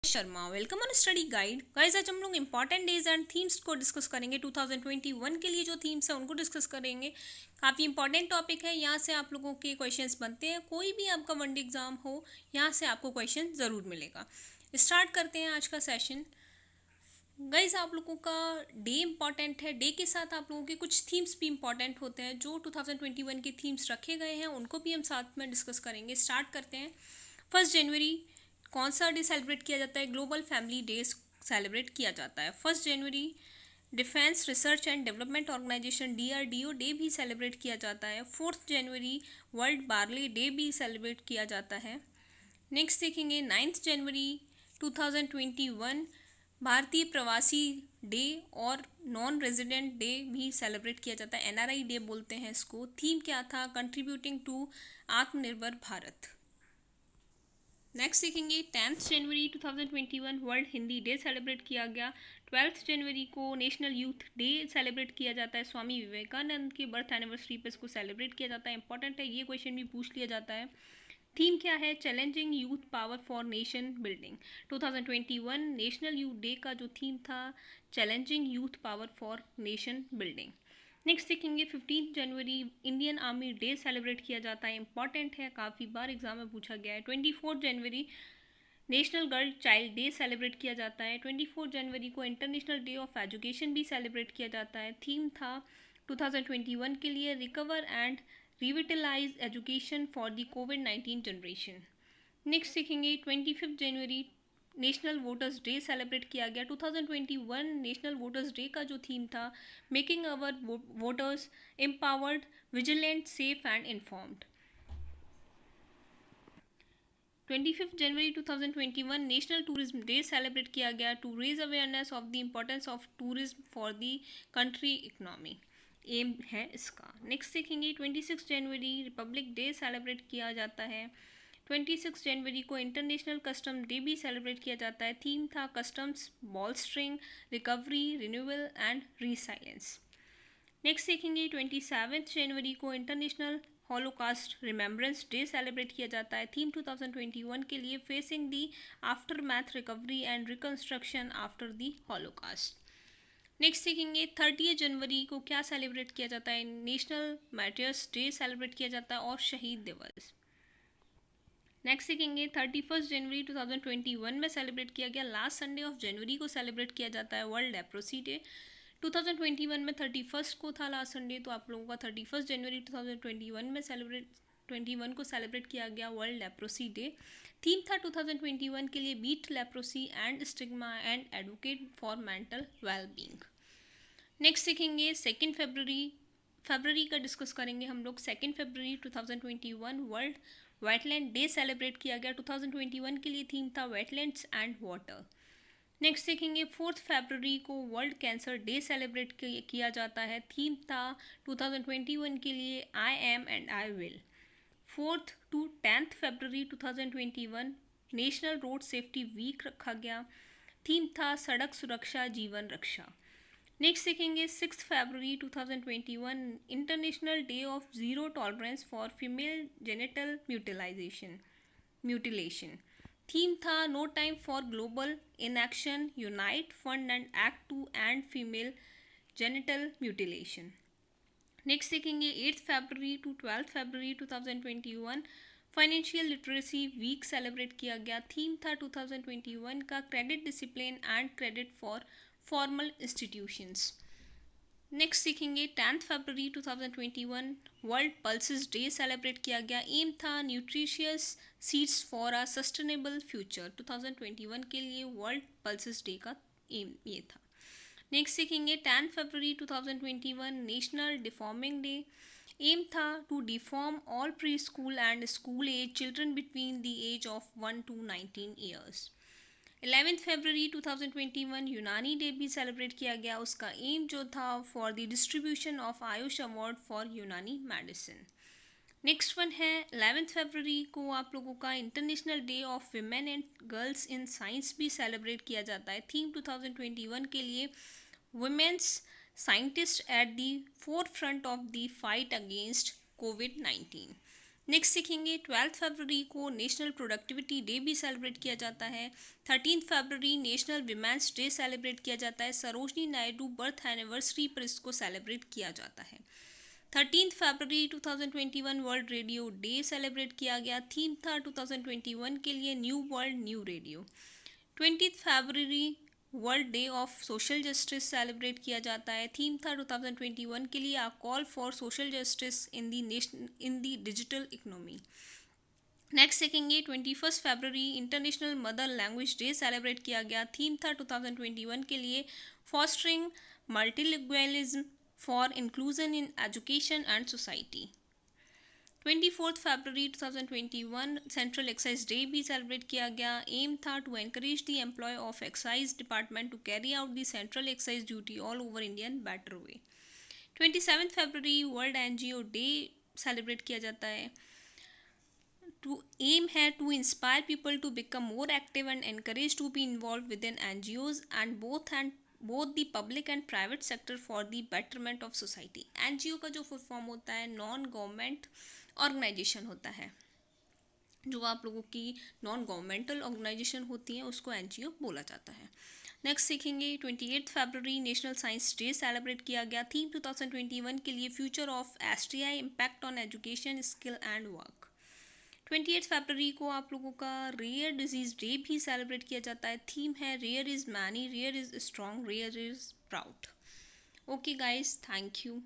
Sharma, welcome on study guide. Guys, आज हम लोग इंपॉर्टेंट डेज एंड थीम्स को डिस्कस करेंगे। 2021 के लिए जो थीम्स है उनको डिस्कस करेंगे। काफ़ी इंपॉर्टेंट टॉपिक है, यहाँ से आप लोगों के क्वेश्चंस बनते हैं। कोई भी आपका वनडे एग्जाम हो, यहाँ से आपको क्वेश्चन ज़रूर मिलेगा। स्टार्ट करते हैं आज का सेशन। गाइस, आप लोगों का डे इंपॉर्टेंट है, डे के साथ आप लोगों के कुछ थीम्स भी इंपॉर्टेंट होते हैं। जो 2021 के थीम्स रखे गए हैं उनको भी हम साथ में डिस्कस करेंगे। स्टार्ट करते हैं। 1 जनवरी कौन सा डे सेलिब्रेट किया जाता है? ग्लोबल फैमिली डे सेलिब्रेट किया जाता है। 1 जनवरी defence research and development organisation DRDO day भी सेलिब्रेट किया जाता है। 4 जनवरी वर्ल्ड बार्ले डे भी सेलिब्रेट किया जाता है। नेक्स्ट देखेंगे 9 जनवरी 2021 भारतीय प्रवासी डे और नॉन रेजिडेंट डे भी सेलिब्रेट किया जाता है। NRI डे बोलते हैं इसको। थीम क्या था? कंट्रीब्यूटिंग टू आत्मनिर्भर भारत। नेक्स्ट देखेंगे 10 जनवरी 2021 वर्ल्ड हिंदी डे सेलिब्रेट किया गया। 12 जनवरी को नेशनल यूथ डे सेलिब्रेट किया जाता है। स्वामी विवेकानंद की बर्थ एनिवर्सरी पर इसको सेलिब्रेट किया जाता है। इंपॉर्टेंट है, ये क्वेश्चन भी पूछ लिया जाता है। थीम क्या है? Challenging youth power for nation building. 2021 national youth day का जो थीम था, challenging youth power for nation building. Next देखेंगे 15 जनवरी इंडियन आर्मी डे सेलिब्रेट किया जाता है। इंपॉर्टेंट है, काफ़ी बार एग्जाम में पूछा गया है। 24 जनवरी national girl child day celebrate किया जाता है। 24 जनवरी को इंटरनेशनल डे ऑफ एजुकेशन भी सेलिब्रेट किया जाता है। थीम था 2021 के लिए recover and revitalise education for the कोविड-19 जनरेशन। नेक्स्ट सीखेंगे 25 जनवरी नेशनल वोटर्स डे सेलिब्रेट किया गया। 2021 नेशनल वोटर्स डे का जो थीम था, making our voters empowered, vigilant, safe and informed. 25 जनवरी 2021 नेशनल टूरिज्म डे सेलिब्रेट किया गया to raise awareness of the importance of tourism for the country economy. Aim है इसका। नेक्स्ट देखेंगे 26 जनवरी रिपब्लिक डे सेलिब्रेट किया जाता है। 26 जनवरी को इंटरनेशनल कस्टम डे भी सेलिब्रेट किया जाता है। थीम था customs bolstering, recovery, renewal and resilience. Next देखेंगे 27 जनवरी को international holocaust remembrance day celebrate किया जाता है। थीम 2021 के लिए facing the aftermath recovery and reconstruction after the holocaust. Next देखेंगे 30 जनवरी को क्या सेलिब्रेट किया जाता है? नेशनल मैरियर्स डे सेलिब्रेट किया जाता है और शहीद दिवस। नेक्स्ट देखेंगे 31 जनवरी 2021 में सेलिब्रेट किया गया लास्ट संडे ऑफ जनवरी को सेलिब्रेट किया जाता है वर्ल्ड लेप्रोसी डे। 2021 में 31 को था लास्ट संडे, तो आप लोगों का 31 जनवरी 2021 में 21 को सेलिब्रेट किया गया वर्ल्ड लेप्रोसी डे। थीम था 2021 के लिए beat leprosy and stigma and advocate for mental wellbeing. Next सीखेंगे 2 फरवरी का डिस्कस करेंगे हम लोग। 2 फरवरी 2021 वर्ल्ड वेटलैंड डे सेलिब्रेट किया गया। 2021 के लिए थीम था वेटलैंड्स एंड वाटर। नेक्स्ट देखेंगे 4 फरवरी को वर्ल्ड कैंसर डे सेलिब्रेट किया जाता है। थीम था 2021 के लिए I am and I will. 4 to 10 फरवरी 2021 नेशनल रोड सेफ्टी वीक रखा गया। थीम था सड़क सुरक्षा जीवन रक्षा। नेक्स्ट देखेंगे 6 फरवरी 2021 international day of zero tolerance for female genital mutilation. Theme था no time for global inaction, unite, fund and act to end female genital mutilation. Next देखेंगे 8 फरवरी टू 12 फरवरी 2021 फाइनेंशियल लिटरेसी वीक सेलिब्रेट किया गया। थीम था 2021 का credit discipline and credit for formal institutions. Next सीखेंगे 10 फरवरी 2021 वर्ल्ड पल्सेस डे सेलिब्रेट किया गया। एम था nutritious seeds for a sustainable future. 2021 के लिए वर्ल्ड पल्सेस डे का एम ये था। नेक्स्ट सीखेंगे 10 फरवरी 2021 नेशनल डिफॉर्मिंग डे। एम था to deworm all preschool and school age children between the age of 1 to 19 years. 11 फरवरी 2021 यूनानी डे भी सेलिब्रेट किया गया। उसका एम जो था for the distribution of AYUSH award for Unani medicine. Next one है 11 फरवरी को आप लोगों का international day of women and girls in science भी सेलिब्रेट किया जाता है। थीम 2021 के लिए women's scientist at the forefront of the fight against कोविड-19। नेक्स्ट सीखेंगे 12 फरवरी को नेशनल प्रोडक्टिविटी डे भी सेलिब्रेट किया जाता है। 13 फरवरी नेशनल विमेंस डे सेलिब्रेट किया जाता है। सरोजनी नायडू बर्थ एनिवर्सरी पर इसको सेलिब्रेट किया जाता है। 13 फरवरी 2021 वर्ल्ड रेडियो डे सेलिब्रेट किया गया। थीम था 2021 के लिए न्यू वर्ल्ड न्यू रेडियो। 20 फरवरी world day of social justice celebrate किया जाता है। थीम था 2021 के लिए a call for social justice in the digital economy. Next सीखेंगे 21 फरवरी international mother language day celebrate किया गया। थीम था 2021 के लिए fostering multilingualism for inclusion in education and society. 24 फरवरी 2021 सेंट्रल एक्साइज डे भी सेलिब्रेट किया गया। एम था to encourage the employ of excise department to carry out the central excise duty all over India in better way. 27 फरवरी world NGO day celebrate किया जाता है। To aim है to inspire people to become more active and encourage to be involve within NGOs and both the public and private sector for the betterment of society. NGO का जो full form होता है non government organisation होता है। जो आप लोगों की नॉन गवर्नमेंटल ऑर्गेनाइजेशन होती है उसको एनजीओ बोला जाता है। नेक्स्ट सीखेंगे 28 फरवरी नेशनल साइंस डे सेलिब्रेट किया गया। थीम 2021 के लिए future of STI impact on education skill and work. 28 फरवरी को आप लोगों का रेयर डिजीज डे भी सेलिब्रेट किया जाता है। थीम है rare is many, rare is strong, rare is proud. Okay guys, thank you.